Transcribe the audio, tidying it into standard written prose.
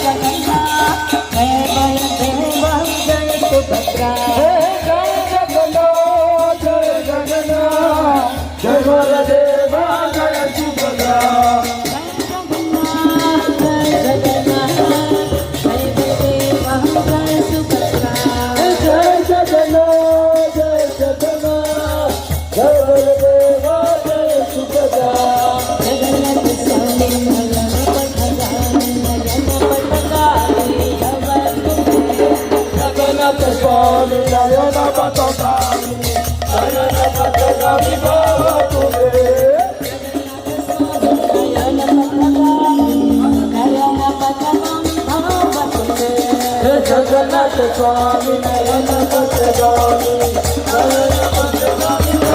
जगन्नाथ जय बलदेव जय सुभद्रा जय जगन्नाथ जय जगन्नाथ जय बलदेव जय सुभद्रा स्वामी नयन पतगामी नयन पतगामी बाबा तुझे जगन्नाथ स्वामी नयन पतगामी नयन पतगामी